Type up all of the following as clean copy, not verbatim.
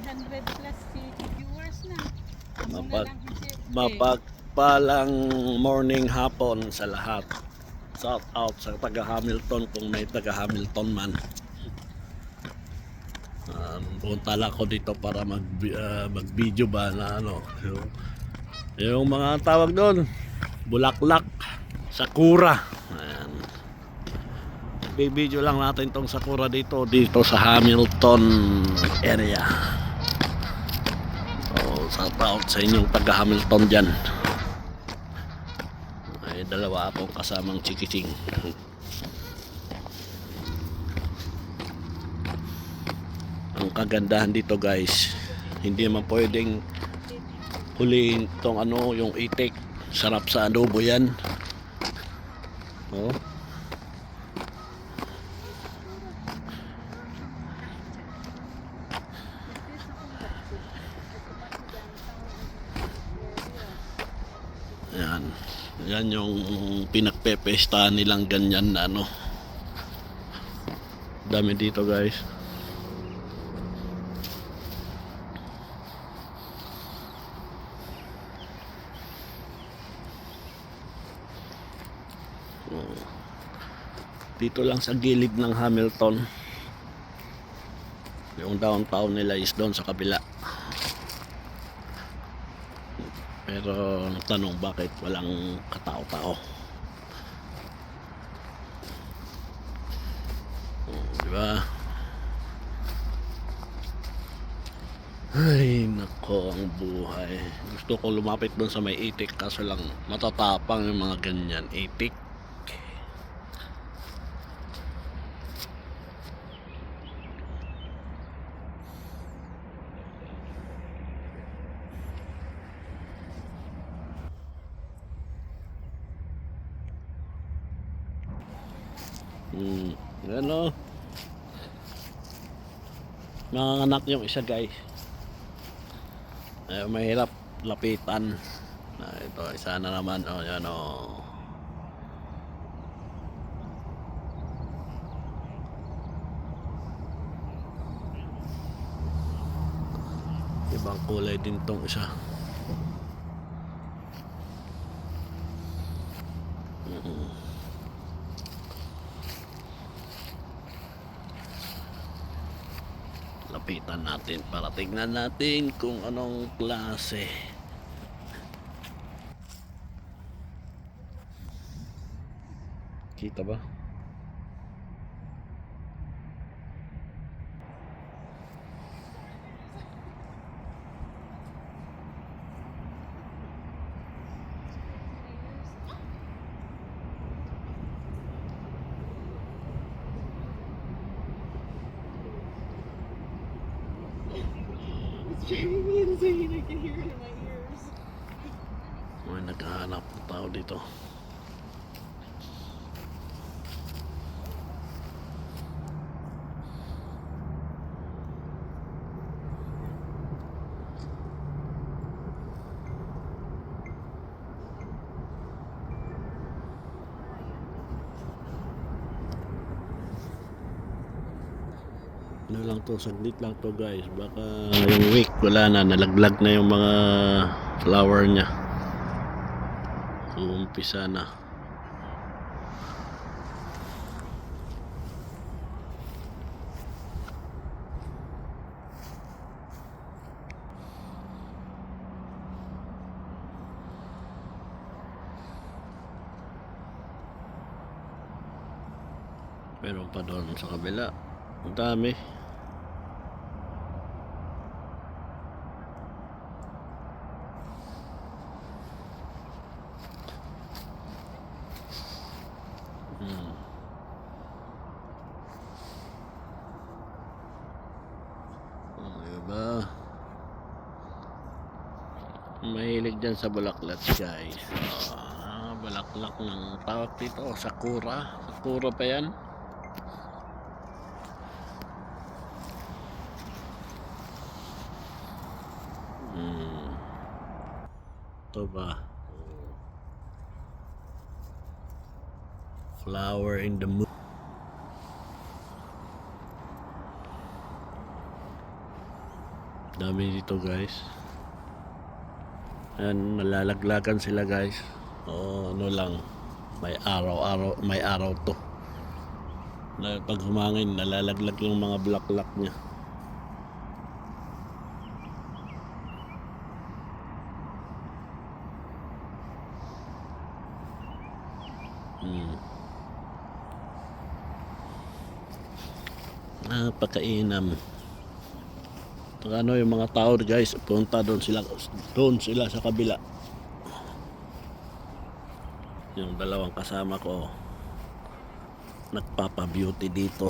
300 plus viewers na. Amo na Mapag lang si mapagpalang morning hapon sa lahat. Shout out sa taga Hamilton kung may taga Hamilton man. Punta lang ako dito para mag video ba na ano yung mga tawag doon, bulaklak, sakura. Ayan. Bibideo lang natin tong sakura dito sa Hamilton area. So, shout out sa inyong taga Hamilton dyan. Ay dalawa akong kasamang chikising. Ang kagandahan dito guys, hindi naman pwedeng huliin tong ano, yung itik. Sarap sa adobo yan. Oh. Yan. Yan yung pinagpepestahan nilang ganyan na ano. Dami dito guys. Dito lang sa gilid ng Hamilton. Yung downtown nila is doon sa kabila. Pero tanong bakit walang katao-tao? Diba? Ay nako, ang buhay. Gusto ko lumapit doon sa may itik, kaso lang matatapang yung mga ganyan itik. Ano? Nanganganak yung isa guys. Ay, mahirap lapitan. Ito, isa na naman. Oh, yan oh. Ibang kulay din tong isa. Lapitan natin para tingnan natin kung anong klase. Kita ba? It's driving me insane. I can hear it in my ears. May naghahanap ng tao dito. Ano lang to, saglit lang to guys. Baka yung week wala na, nalaglag na yung mga flower niya. So umpisa na. Meron pa doon sa kabila. Ang dami. Diba? Mahilig dyan sa bulaklak guys. Bulaklak ng tawag dito, sakura. Sakura pa yan. Ito ba? Flower in the moon. Dami dito guys. Ayan, nalalaglagan sila guys. O ano lang, may araw to. Pag humangin, nalalaglag yung mga bulaklak niya. Napakainam. Ano yung mga tao guys, punta doon sila sa kabila. Yung dalawang kasama ko nagpapa-beauty dito.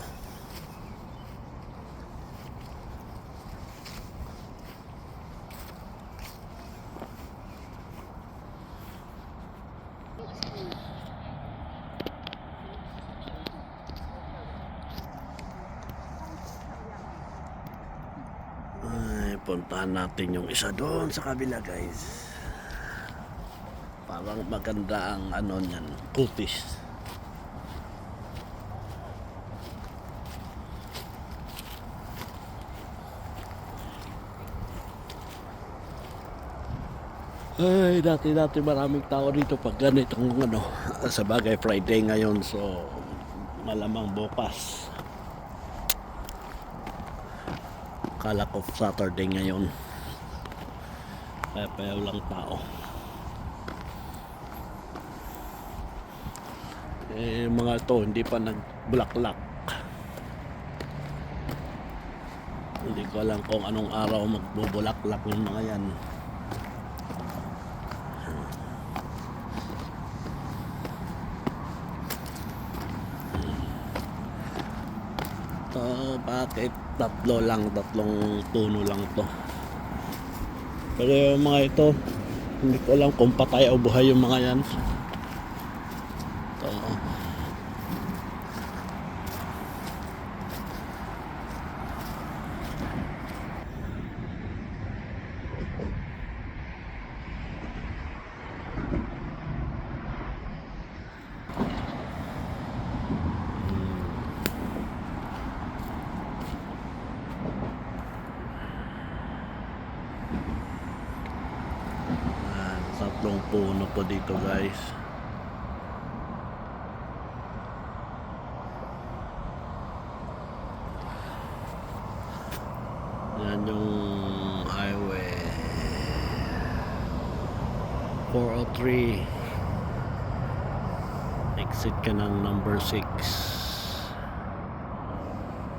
Puntahan natin yung isa doon sa kabila guys. Parang maganda ang ano niyan, kutis. Ay, dati maraming tao dito pag ganitong ano, sa bagay Friday ngayon, so malamang bukas. Kala ko Saturday ngayon, kaya payaw lang tao. Mga ito hindi pa nagbulaklak. Hindi ko alam kung anong araw magbubulaklak yung mga yan. Bakit tatlong puno lang to? Pero yung mga ito, hindi ko alam kung patay o buhay yung mga yan. Ito. Tatlong puno po dito guys. Yan yung highway 403. Exit ka ng number 6.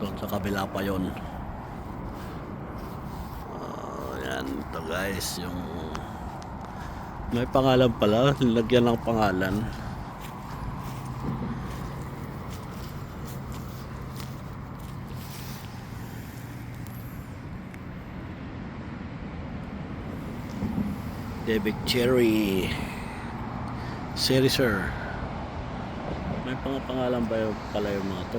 Doon sa kabila pa yon. Yan ito guys, yung may pangalan pala, nilagyan ng pangalan. David Cherry Sir. May pangalan ba yung pala yung mga to?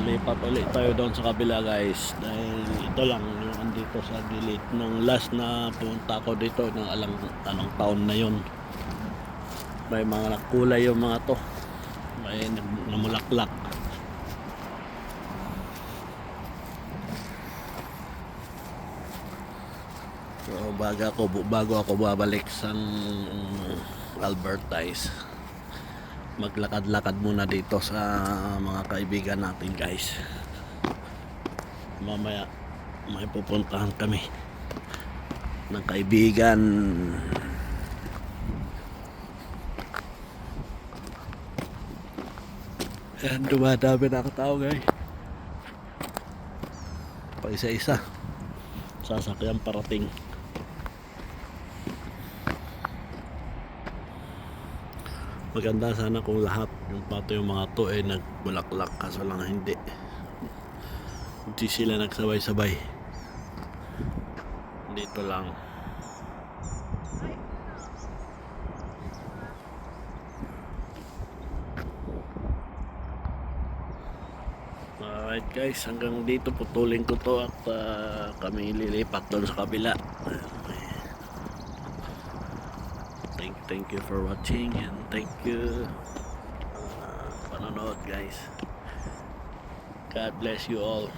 Lipat ulit tayo doon sa kabila guys, dahil ito lang yung andito sa gilid nung last na pumunta ko dito ng anong taon na yun. May mga kulay yung mga to, may namulaklak. So bago ako babalik sa Albertines, maglakad-lakad muna dito sa mga kaibigan natin guys. Mamaya may pupuntahan kami ng kaibigan. Ayan, dumadami na katao guys, pa isa-isa sasakyan parating. Maganda sana kung lahat yung pato yung mga to ay nagbulaklak, kaso lang hindi sila nagsabay-sabay. Dito lang. Alright guys, hanggang dito putulin ko to at kami lilipat doon sa kabila. Thank you for watching and thank you. panonood guys. God bless you all.